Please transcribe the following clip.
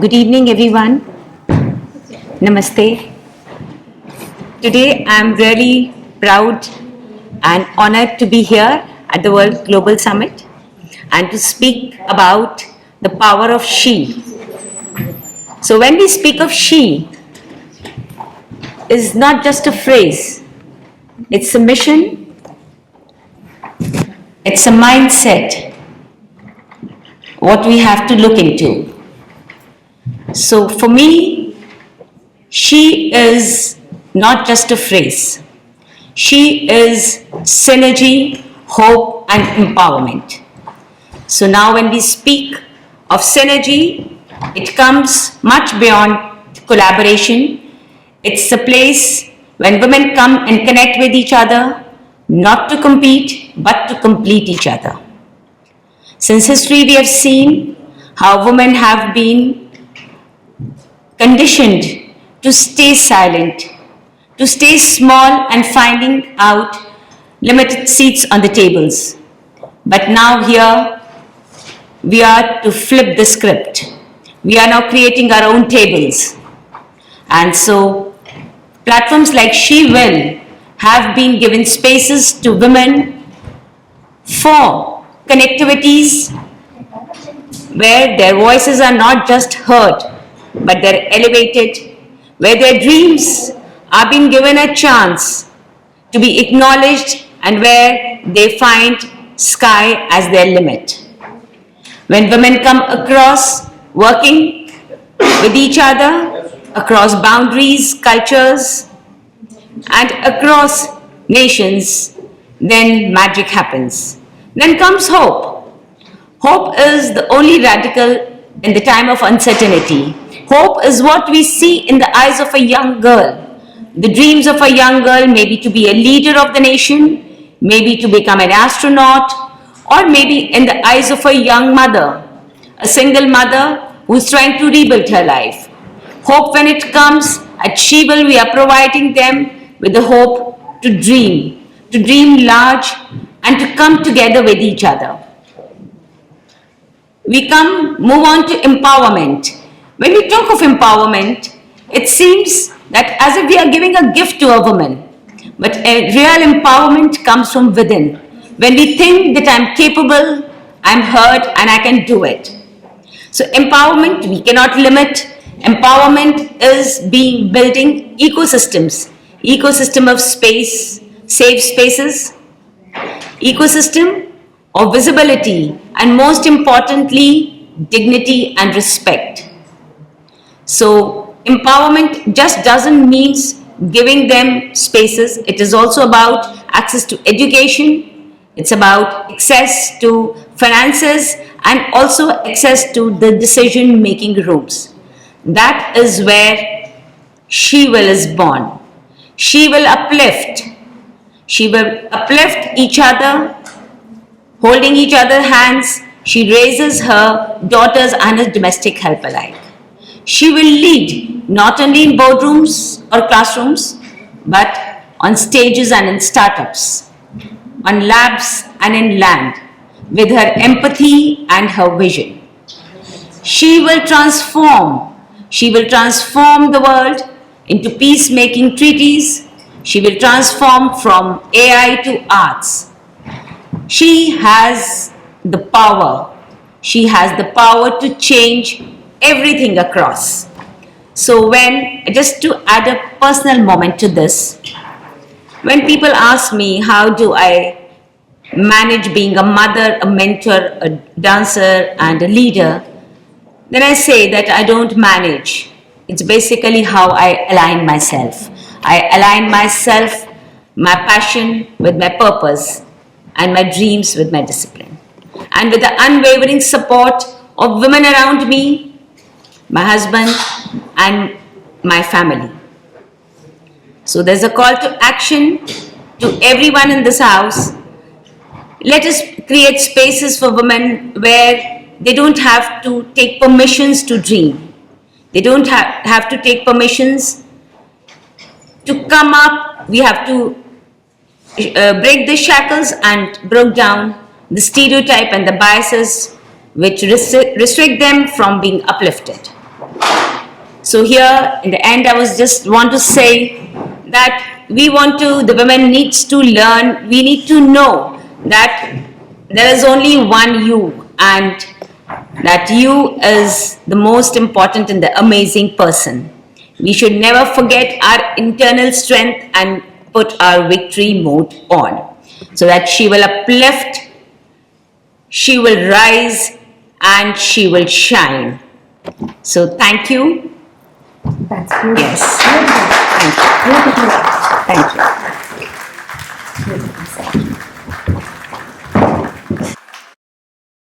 Good evening, everyone. Namaste. Today, I'm really proud and honored to be here at the World Global Summit and to speak about the power of she. So, when we speak of she, is not just a phrase, it's a mission, it's a mindset, what we have to look into. So for me, she is not just a phrase. She is synergy, hope, and empowerment. So now when we speak of synergy, it comes much beyond collaboration. It's a place when women come and connect with each other, not to compete, but to complete each other. Since history, we have seen how women have been conditioned to stay silent, to stay small and finding out limited seats on the tables. But now here, we are to flip the script. We are now creating our own tables. And so, platforms like She Will have been given spaces to women for connectivities where their voices are not just heard, but they're elevated, where their dreams are being given a chance to be acknowledged and where they find sky as their limit. When women come across working with each other, across boundaries, cultures, and across nations, then magic happens. Then comes hope. Hope is the only radical in the time of uncertainty. Hope is what we see in the eyes of a young girl. The dreams of a young girl may be to be a leader of the nation, maybe to become an astronaut, or maybe in the eyes of a young mother, a single mother who's trying to rebuild her life. Hope, when it comes at She Will, we are providing them with the hope to dream large, and to come together with each other. Move on to empowerment. When we talk of empowerment, it seems that as if we are giving a gift to a woman. But a real empowerment comes from within. When we think that I'm capable, I'm heard, and I can do it. So empowerment, we cannot limit. Empowerment is building ecosystems. Ecosystem of space, safe spaces. Ecosystem of visibility, and most importantly, dignity and respect. So empowerment just doesn't mean giving them spaces. It is also about access to education. It's about access to finances and also access to the decision-making rooms. That is where She Will is born. She will uplift. She will uplift each other, holding each other's hands. She raises her daughters and her domestic help alike. She will lead not only in boardrooms or classrooms, but on stages and in startups, on labs and in land, with her empathy and her vision. She will transform. She will transform the world into peacemaking treaties. She will transform from AI to arts. She has the power. She has the power to change everything across. So just to add a personal moment to this, when people ask me how do I manage being a mother, a mentor, a dancer, and a leader, then I say that I don't manage. It's basically how I align myself. I align myself, my passion with my purpose, and my dreams with my discipline. And with the unwavering support of women around me, my husband, and my family. So there's a call to action to everyone in this house. Let us create spaces for women where they don't have to take permissions to dream. They don't have to take permissions to come up. We have to break the shackles and broke down the stereotype and the biases which restrict them from being uplifted. So here, in the end, I was just want to say that the women needs to learn, we need to know that there is only one you, and that you is the most important and the amazing person. We should never forget our internal strength and put our victory mode on, so that she will uplift, she will rise, and she will shine. So thank you. That's beautiful. Yes. Beautiful. Thank you. Beautiful. Thank you.